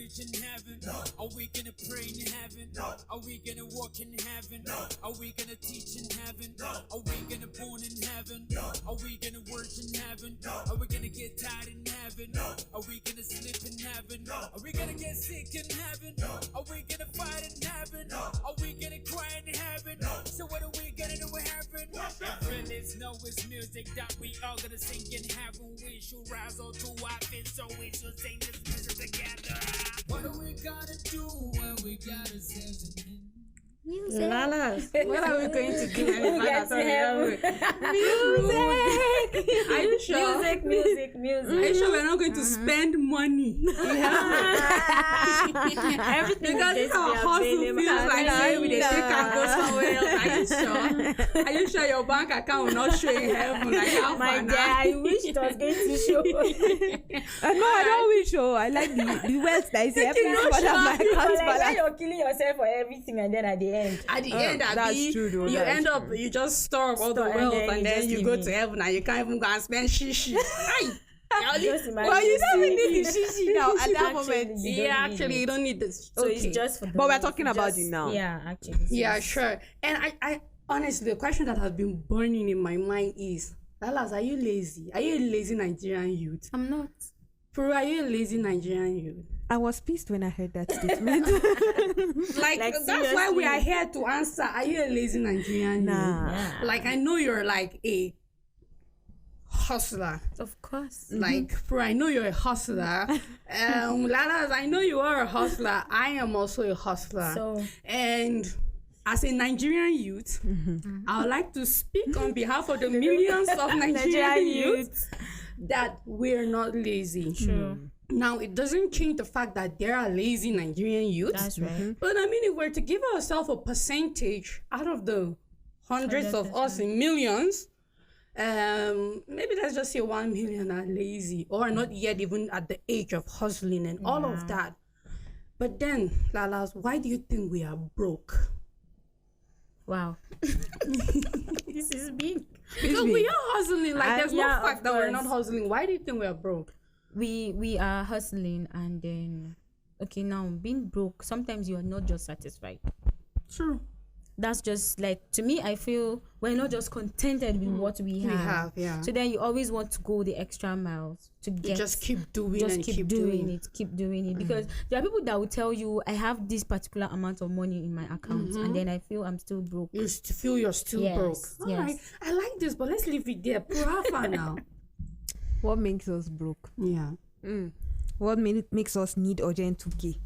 preach in heaven? No. Are we gonna pray in heaven? No. Are we gonna walk in heaven? No. Are we gonna teach in heaven? No. Are we gonna born in heaven? No. Are we gonna worship in heaven? No. Are we gonna get tired in heaven? No. Are we gonna sleep in heaven? No. Are we gonna get sick in heaven? No. Are we gonna fight in heaven? No. Are we gonna cry in heaven? No. So what are we gonna do in heaven? If it's no, it's music that we all gonna sing in heaven. We should rise all to our feet, so we should sing this music together. What are we gonna do when we gotta sing? Music. Lalas, what are we going to do? Yes, Music. Are you sure? Music. Are you sure we're not going to spend money? Everything Because is our hustle feels like saying we take and go somewhere else. Are you sure? Are you sure your bank account will not show in heaven? Like how My far dear, now? I wish it was going to show. No, I don't wish. Oh, I like the wealth that is here. Please not follow my sure. account Like when balance. you're killing yourself for everything and then at the end. At the end, that's Abi, true though, you that's end up, true. you just store up all the Store, and wealth then and you then just you leave go it. to heaven and you can't even go and spend shishi. Aye. Just imagine Well, you don't even saying- need the shishi now at that Actually, moment. you Yeah, don't need actually, it. you don't need this. So Okay. it's just for the But we're wealth. talking It's about just- it now. Yeah, actually. Yeah, sure. And I honestly, the question that has been burning in my mind is, Lalas, are you lazy? Are you a lazy Nigerian youth? I'm not. Pro, are you a lazy Nigerian youth? I was pissed when I heard that statement. Like that's why we seriously. are here to answer. Are you a lazy Nigerian Nah. youth? Yeah. Like I know you're like a hustler. Of course. Like, Pro, I know you're a hustler. Lalas, I know you are a hustler. I am also a hustler. So And as a Nigerian youth, I would like to speak on behalf of the millions of Nigerian youth that we're not lazy. true. Now, it doesn't change the fact that there are lazy Nigerian youths. That's right. But I mean, if we're to give ourselves a percentage out of the hundreds of us in millions, maybe let's just say 1 million are lazy or not yet even at the age of hustling and all of that. But then, Lalas, why do you think we are broke? Wow. This is big. Because we are hustling. Like, there's yeah, no fact of that we're course. not hustling. Why do you think we are broke? We are hustling and then okay, now being broke, sometimes you are not just satisfied. True. That's just like, to me, I feel we're not just contented with what we have. Yeah. So then you always want to go the extra miles to You get. just keep doing Just and keep doing it because there are people that will tell you I have this particular amount of money in my account and then I feel I'm still broke. You feel you're still Yes, broke. All yes. right. I like this, but let's leave it there. Purafa now. What makes us broke? Yeah. What makes us need urgent 2K?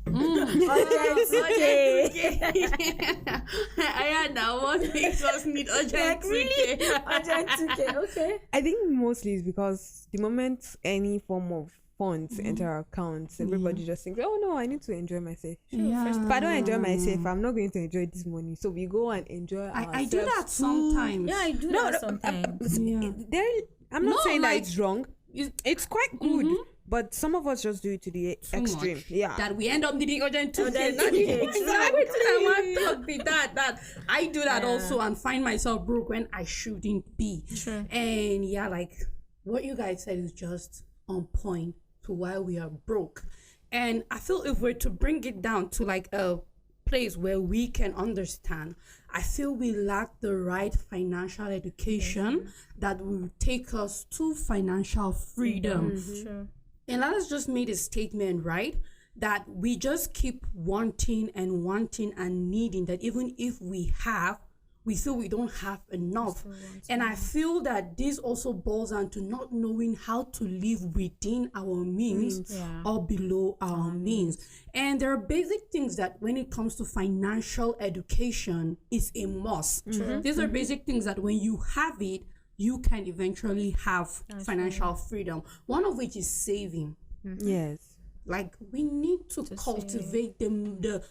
I know what makes us need urgent Okay. I think mostly it's because the moment any form of funds enter our accounts, everybody just thinks, oh no, I need to enjoy myself. If I don't enjoy myself, I'm not going to enjoy this money. So we go and enjoy ourselves. I do that sometimes. Yeah, I do that sometimes. I'm not No, saying like, that it's wrong. It's quite good. But some of us just do it to the extreme. Much. Yeah. That we end up needing urgent 2K. Urgent Not 2K, even- exactly. I want to talk be that I do that also and find myself broke when I shouldn't be. Sure. And yeah, like what you guys said is just on point to why we are broke. And I feel if we're to bring it down to like a place where we can understand, I feel we lack the right financial education that will take us to financial freedom. Sure. And Lala's just made a statement, right? That we just keep wanting and needing, that even if we have, we feel we don't have enough. And I feel that this also boils down to not knowing how to live within our means or below our means. And there are basic things that when it comes to financial education is a must. These are basic things that when you have it, you can eventually have financial freedom. One of which is saving. Yes. Like we need to cultivate the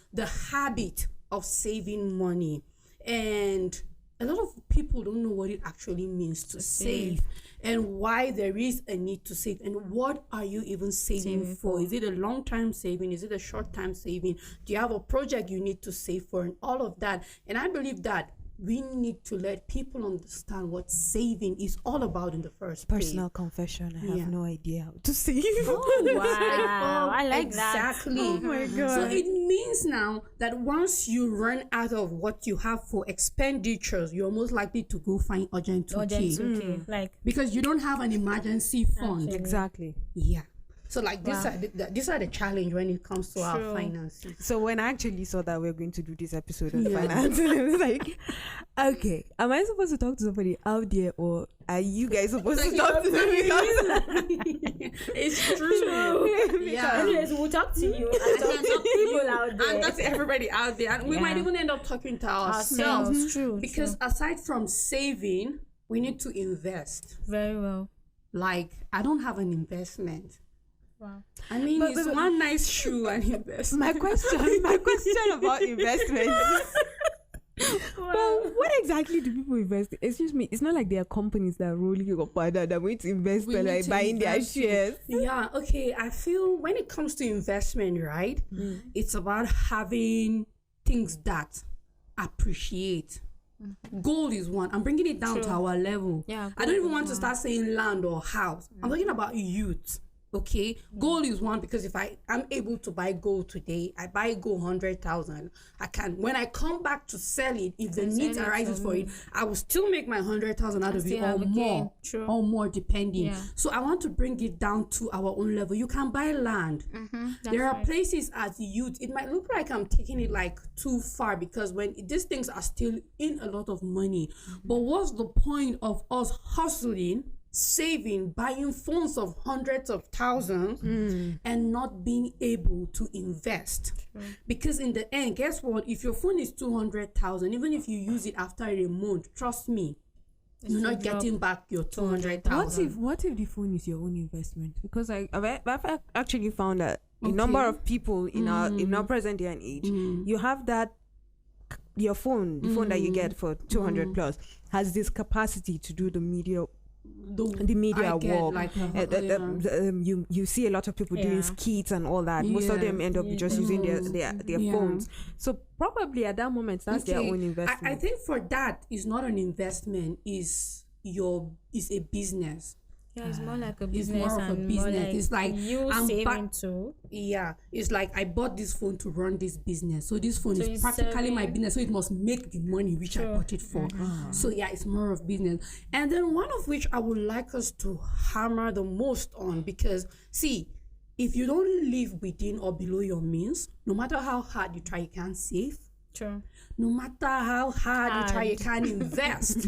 habit of saving money. And a lot of people don't know what it actually means to save and why there is a need to save and what are you even saving for. Is it a long-term saving? Is it a short-term saving? Do you have a project you need to save for and all of that? And I believe that we need to let people understand what saving is all about in the first place. Personal confession. I have Yeah. no idea how to save. Wow, I like that. Exactly. Oh my God. So it means now that once you run out of what you have for expenditures, you're most likely to go find urgent 2K. Urgent 2K. Like, Because you don't have an emergency fund. Exactly. Yeah. So like these are the challenge when it comes to our True. finances. So when I actually saw that we are going to do this episode on finance, I was like, okay, am I supposed to talk to somebody out there, or are you guys supposed to talk to me? It's true. Yeah. anyways, we'll talk to you and talk to people out there. And that's everybody out there. And we might even end up talking to ourselves. True. Because aside from saving, we need to invest. Very well. Like, I don't have an investment. Wow. I mean, it's one nice shoe and investment. my question about investment. But what exactly do people invest in? Excuse me, it's not like there are companies that are rolling up and that are going to invest We by need like to buying their invest in- shares. Yeah, okay. I feel when it comes to investment, right, it's about having things that appreciate. Gold is one. I'm bringing it down to our level. Yeah, I don't even want to start saying land or house. I'm talking about youth. Okay, gold is one, because if I'm able to buy gold today, I buy gold 100,000. I can, when I come back to sell it, if the need arises for it, I will still make my 100,000 out of it, still or have a gain. more, True. or more, depending. Yeah. So I want to bring it down to our own level. You can buy land. There are places as youth, it might look like I'm taking it like too far, because when these things are still in a lot of money. But what's the point of us hustling, saving, buying phones of hundreds of thousands, and not being able to invest? Because in the end, guess what? If your phone is 200,000, even if you use it after a month, trust me, you're not getting back your 200,000. What if the phone is your own investment? Because I've actually found that a number of people in our present day and age, you have that your phone, the phone that you get for 200 plus, has this capacity to do the media I get, work. like, You see a lot of people doing skits and all that. Most of them end up just using their phones. So probably at that moment, that's their own investment. I think for that, it's not an investment, is a business. Yeah, it's more like a It's business. more of a and business. More like It's like you I'm saving too. Yeah, it's like I bought this phone to run this business. So this phone is it's practically my serving- business. So it must make the money which I bought it for. So yeah, it's more of business. And then one of which I would like us to hammer the most on, because see, if you don't live within or below your means, no matter how hard you try, you can't save. True. No matter how hard you try, you can't invest.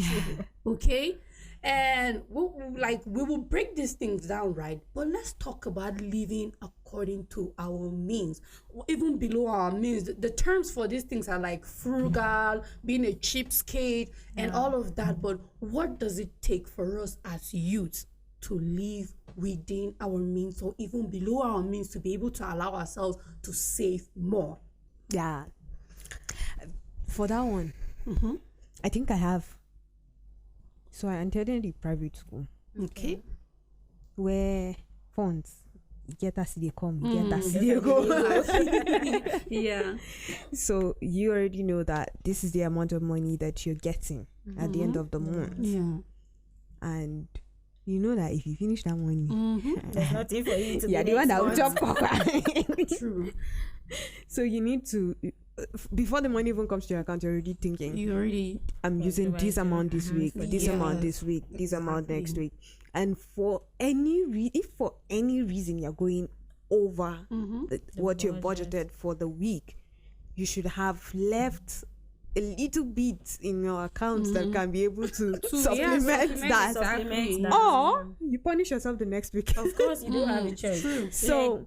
Okay? And we will break these things down, right? But let's talk about living according to our means, even below our means. The terms for these things are like frugal, being a cheapskate, and all of that. But what does it take for us as youths to live within our means, or even below our means, to be able to allow ourselves to save more? Yeah. For that one, I think I have. So I attended the private school Okay. where funds get as they come, get as they go. Yeah. So you already know that this is the amount of money that you're getting at the end of the month, Yeah. and you know that if you finish that money, There's nothing for you to yeah, do the one next that will month. jump. True. So you need to, before the money even comes to your account, you're already thinking, You already. I'm using this amount this week, this amount this week, this amount next week. And for if for any reason you're going over what you've budgeted for the week, you should have left a little bit in your account that can be able to supplement that. Supplement that. Or you punish yourself the next week. Of course, you do have a choice. True. So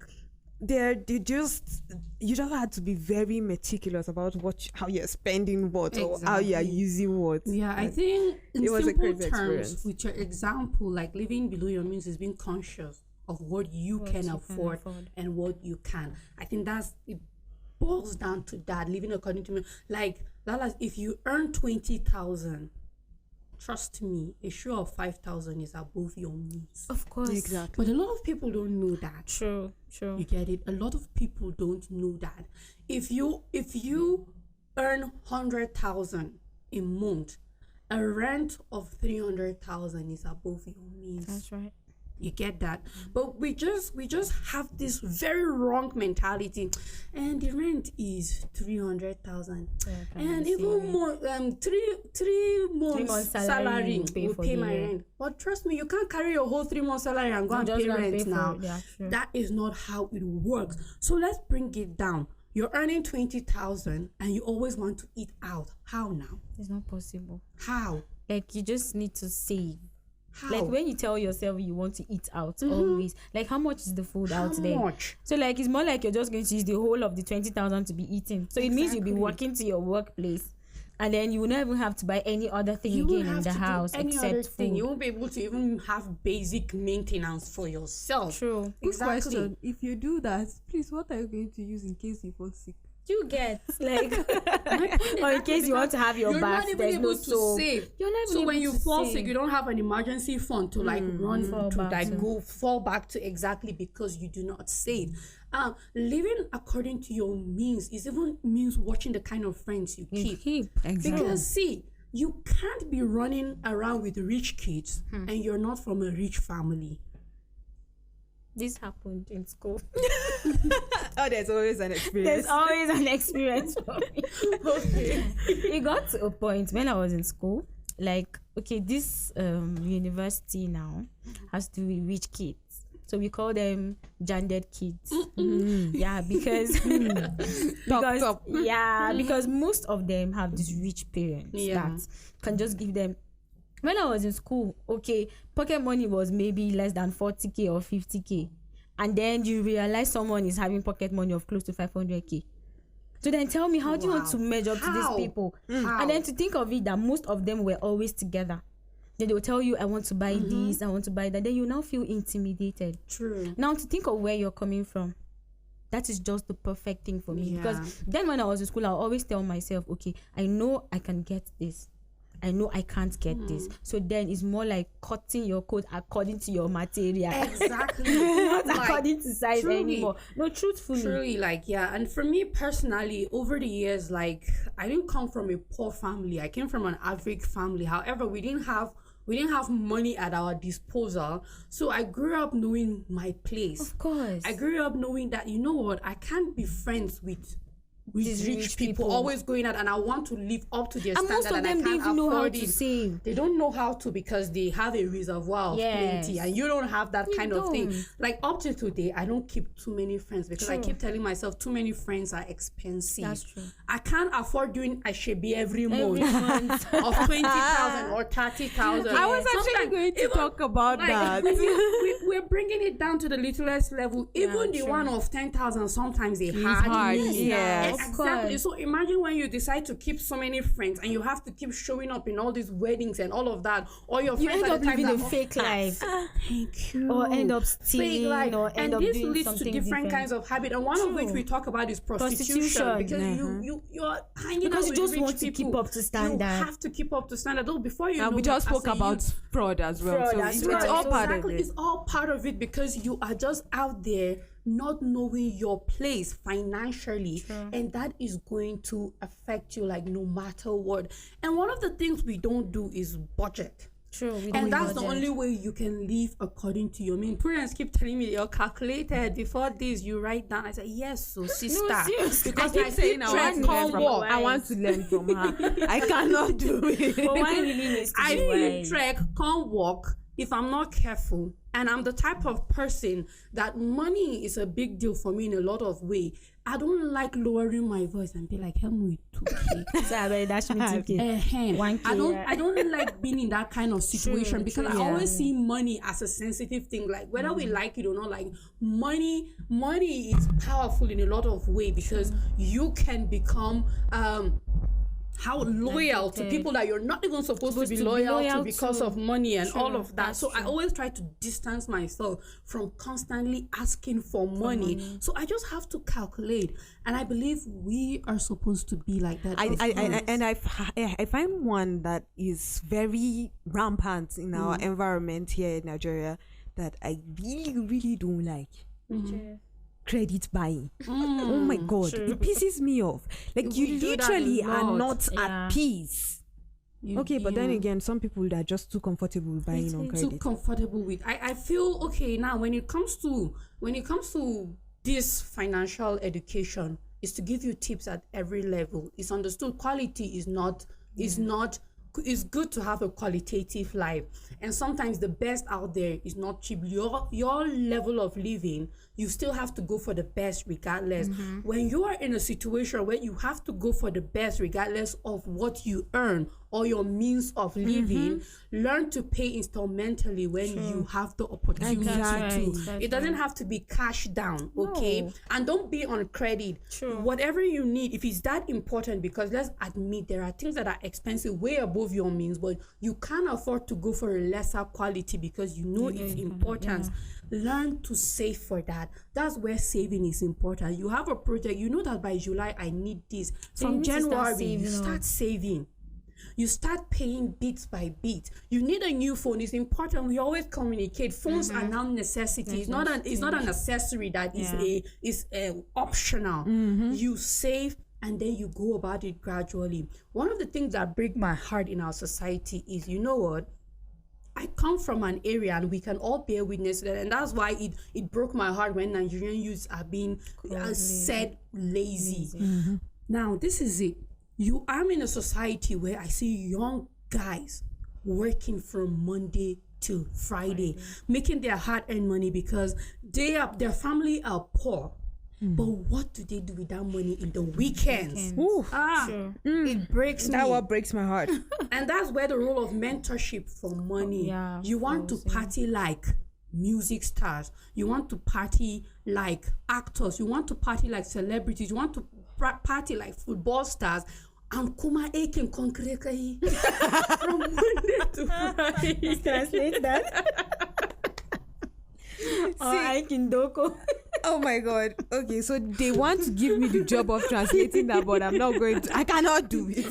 you just have to be very meticulous about how you're spending what or how you're using what. Yeah, I think in it was a simple crazy terms, experience. with your example, like living below your means is being conscious of what you can afford and what you can. I think it boils down to that, living according to me. Like, Lala, if you earn 20,000, trust me, a show of 5,000 is above your means. Of course. Exactly. But a lot of people don't know that. True. You get it? A lot of people don't know that. If you earn 100,000 a month, a rent of 300,000 is above your means. That's right. You get that? But we just have this very wrong mentality, and the rent is 300,000, and even more 3 months salary will pay my rent. But trust me, you can't carry your whole 3 months salary and go and pay rent now. That is not how it works. So let's bring it down. You're earning 20,000 and you always want to eat out. How now? It's not possible. How? Like, you just need to save. How? Like, when you tell yourself you want to eat out, always, like, how much is the food out there? How much? So, like, it's more like you're just going to use the whole of the 20,000 to be eating. So it means you'll be walking to your workplace, and then you will not even have to buy any other thing again in the house except food. You won't be able to even have basic maintenance for yourself. True. Good question. If you do that, please, what are you going to use in case you fall sick? You get, like, or in case you want to have your bath, there's no soap. You're not So even when able you to fall save. sick, you don't have an emergency fund to like fall back to exactly because you do not save. Living according to your means is even means watching the kind of friends you keep. Exactly. Because see, you can't be running around with rich kids and you're not from a rich family. This happened in school. Oh, there's always an experience. There's always an experience for me. Okay. It got to a point when I was in school, like, okay, this university now has to be rich kids. So we call them gendered kids. Yeah, because because most of them have these rich parents that can just give them. When I was in school, okay, pocket money was maybe less than 40k or 50k, and then you realize someone is having pocket money of close to 500k. So then tell me, how do you want to measure up to these people? And then to think of it that most of them were always together. Then they will tell you, I want to buy this, I want to buy that. Then you now feel intimidated. True. Now to think of where you're coming from, that is just the perfect thing for me. Because then when I was in school, I'll always tell myself, okay, I know I can get this. I know I can't get this. So then it's more like cutting your coat according to your material. Exactly. Not Like, according to size truly. anymore. No, truthfully. Truly, like, yeah. And for me personally, over the years, like, I didn't come from a poor family. I came from an average family. However, we didn't have money at our disposal. So I grew up knowing my place. Of course. I grew up knowing that, you know what, I can't be friends with These rich people always going out, and I want to live up to their And standard, most of and I them can't don't know how afford to it. save. They don't know how to because they have a reservoir of plenty, and you don't have that kind of thing. Like up to today, I don't keep too many friends because I keep telling myself too many friends are expensive. That's true. I can't afford doing a shebi every month of 20,000 or 30,000. I was actually Sometimes going to talk about that. We're bringing it down to the littlest level. Even the one of 10,000, sometimes they hard, hardly. yes. Of Exactly. course. So imagine when you decide to keep so many friends and you have to keep showing up in all these weddings and all of that, or your You friends end at up the time living a that, fake life. thank you, Or end up fake stealing, life, or end and up this doing leads to something different kinds of habit, and one of which True. we talk about is prostitution, Prostitution. because you're hanging Because out you with just rich want to people. keep up to standard. You have to keep up to standard. Though before you And know we it, just as spoke a about youth, fraud as well. Fraud So as it's well. all part of Exactly. it. It's all part of it because you are just out there not knowing your place financially, and that is going to affect you like no matter what. And one of the things we don't do is budget. True. We And don't that's the budget. only way you can live according to your means. Parents keep telling me you're calculated. Before this, you write down. I said, yes, so sister. seriously. Because I I keep saying keep I want track to learn on from what. her. I want to learn from her. I cannot do it. But one really needs to I be keep wise. track, can't walk if I'm not careful. And I'm the type of person that money is a big deal for me in a lot of ways. I don't like lowering my voice and be like, help me with 2K. So I better dash me 2K. 1K. I don't like being in that kind of situation because I true. always see money as a sensitive thing. Like whether we like it or not, like money is powerful in a lot of ways because you can become how loyal to people that you're not even supposed to be loyal to because of money and all of that. So I always try to distance myself from constantly asking for money. So I just have to calculate, and I believe we are supposed to be like that. I find one that is very rampant in our environment here in Nigeria that I really don't like. Credit buying. Oh my god, it pisses me off. Like you We do that a literally are lot. not at peace Okay, but then again, some people are just too comfortable buying on too credit. comfortable with. I feel okay now when it comes to this financial education is to give you tips at every level. It's understood quality is not it's good to have a qualitative life, and sometimes the best out there is not cheap. Your level of living, you still have to go for the best regardless. When you are in a situation where you have to go for the best regardless of what you earn or your means of living, learn to pay instrumentally when you have the opportunity Exactly. to. It doesn't have to be cash down, okay? No. And don't be on credit. Whatever you need, if it's that important, because let's admit there are things that are expensive way above your means, but you can't afford to go for a lesser quality because you know it's important. Learn to save for that. That's where saving is important. You have a project, you know that by July I need this. So you From need to start January, you saving up. start saving. You start paying bit by bit. You need a new phone. It's important. We always communicate. Phones are now necessity. It's not an accessory that is optional. You save and then you go about it gradually. One of the things that break my heart in our society is, you know what? I come from an area, and we can all bear witness to that, and that's why it broke my heart when Nigerian youths are being said lazy. Now, this is it. I'm in a society where I see young guys working from Monday to Friday, making their hard-earned money because their family are poor. But what do they do with that money in the weekends? It breaks me. That's what breaks my heart. And that's where the role of mentorship for money. You want to party like music stars. You want to party like actors. You want to party like celebrities. You want to party like football stars. And Kuma Aiken Konkrekai from Monday to Friday. Translate that. I can doko. Oh my god. Okay, so they want to give me the job of translating that, but I'm not going to. I cannot do it.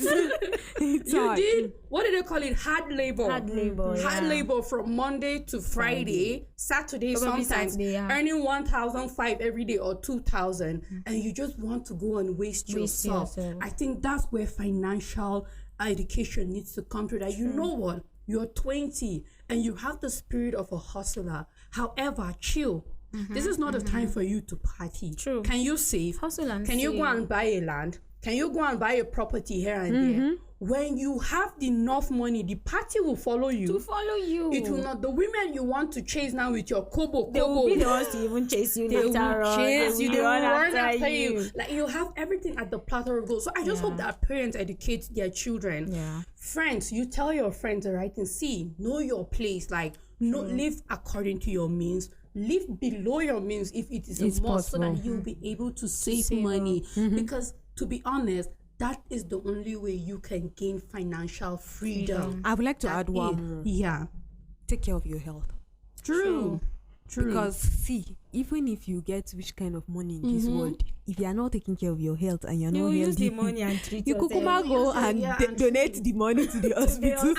It's You hard. did, what do they call it? Hard labor. Hard labor. Hard labor from Monday to Friday, Saturday Probably sometimes, Saturday, earning 1,500 every day or 2,000, and you just want to go and waste yourself. I think that's where financial education needs to come to that. You know what? You're 20 and you have the spirit of a hustler. However, chill. This is not the time for you to party. True. Can you save? Hustle and Can you go save. and buy a land? Can you go and buy a property here and there? When you have enough money, the party will follow you. To follow you. It will not. The women you want to chase now with your kobo, They will be the ones to even chase you they later will on. chase you. They will run run after you. Like you have everything at the platter of gold. So I just hope that parents educate their children. Yeah. Friends, you tell your friends the right thing. See, know your place. Like, no, live according to your means. Live below your means if it is a must, so that you'll be able to save money. Because to be honest, that is the only way you can gain financial freedom. I would like to add one more. Yeah. Take care of your health. True. Because see, even if you get which kind of money in this world, if you are not taking care of your health and you're You not will use healthy, the money and treat you could yourself. go and donate the money to the hospital.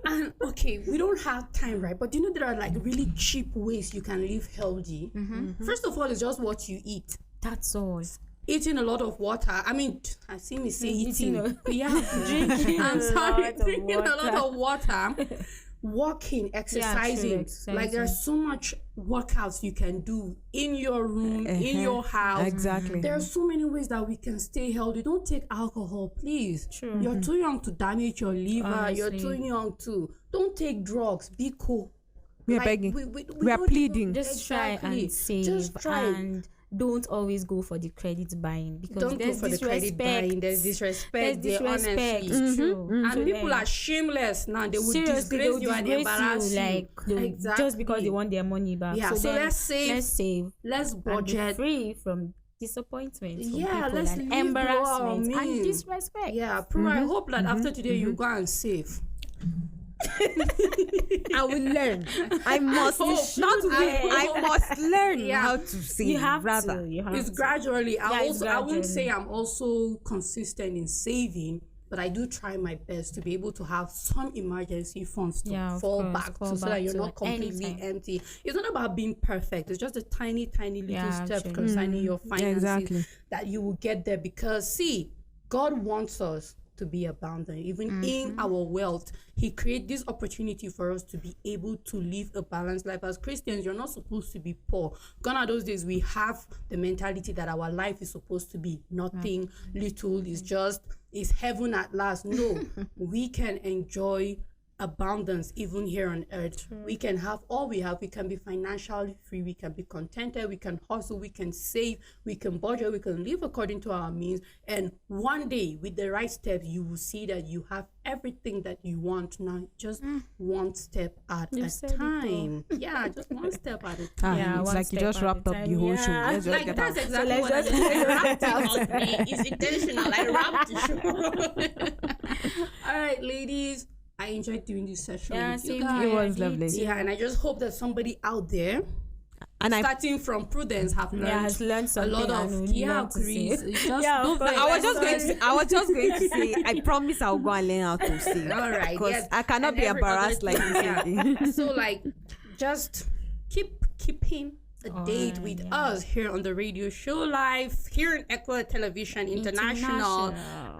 And okay, we don't have time, right? But you know there are like really cheap ways you can live healthy. First of all, it's just what you eat. That's all. Eating a lot of water. I mean, I see me say eating. Drinking I'm a sorry, lot of drinking a lot water. of water. Walking, exercising. Like there's so much workouts you can do in your room, in your house. Exactly. There are so many ways that we can stay healthy. Don't take alcohol, please. True. You're too young to damage your liver. Honestly. You're too young to. Don't take drugs. Be cool. We are Like, begging. we We are don't pleading. even- Just try Exactly. and save. Just try. And don't always go for the credit buying because Don't go there's for the credit buying. There's disrespect. There's There, disrespect. honestly. True. And So people then- are shameless now. They will seriously, disgrace they will you and disgrace embarrass you, you. like just because they want their money back. Yeah, so then let's save. Let's save. Let's And be budget. free from disappointment. From Yeah, people let's and live below our embarrassment and means. disrespect. Yeah, Pro, I hope that after today you go and save. I will learn. I must not I must learn Yeah. how to save. You have rather. to. You have It's to. gradually. it's I wouldn't gradually. say I'm also consistent in saving, but I do try my best to be able to have some emergency funds to Yeah, of fall course, back fall to, so that back you're to not completely anytime. empty. It's not about being perfect. It's just a tiny, tiny little Yeah, step actually. concerning your finances Exactly. that you will get there. Because see, God wants us to be abundant. Even in our wealth, he created this opportunity for us to be able to live a balanced life. As Christians, you're not supposed to be poor. Gone are those days we have the mentality that our life is supposed to be nothing, little, is heaven at last. No, we can enjoy abundance even here on earth. We can have all we have. We can be financially free. We can be contented. We can hustle. We can save. We can budget. We can live according to our means. And one day, with the right steps, you will see that you have everything that you want now. Just one step at a time. Yeah, just one step at a time. Yeah, it's like you just wrapped up the whole show. Let's just Like get that's out. exactly what I did. I wrapped it up. It's intentional. I wrapped the show. All right, ladies. I enjoyed doing this session with you guys. It was lovely. Yeah, and I just hope that somebody out there, And starting from Prudence, have learned, has learned a something. lot and of we yeah, learned to see. Chris. Just Yeah, don't of course. let I was us- just going to say, I promise I'll go and learn how to sing. All right, Because yes. I cannot And be every other embarrassed like thing, this. yeah. again. So like, just keeping a date with us here on the radio show live here in Echo Television International.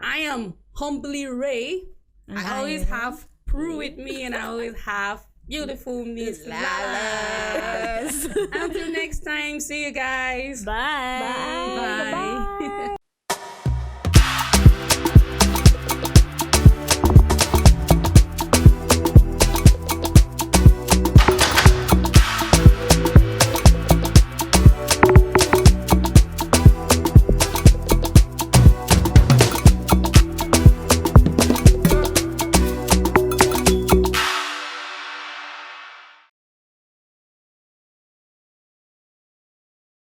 I am humbly Ray. I always have Prue with me, and I always have beautiful Miss Lala. Until next time, see you guys. Bye. Bye.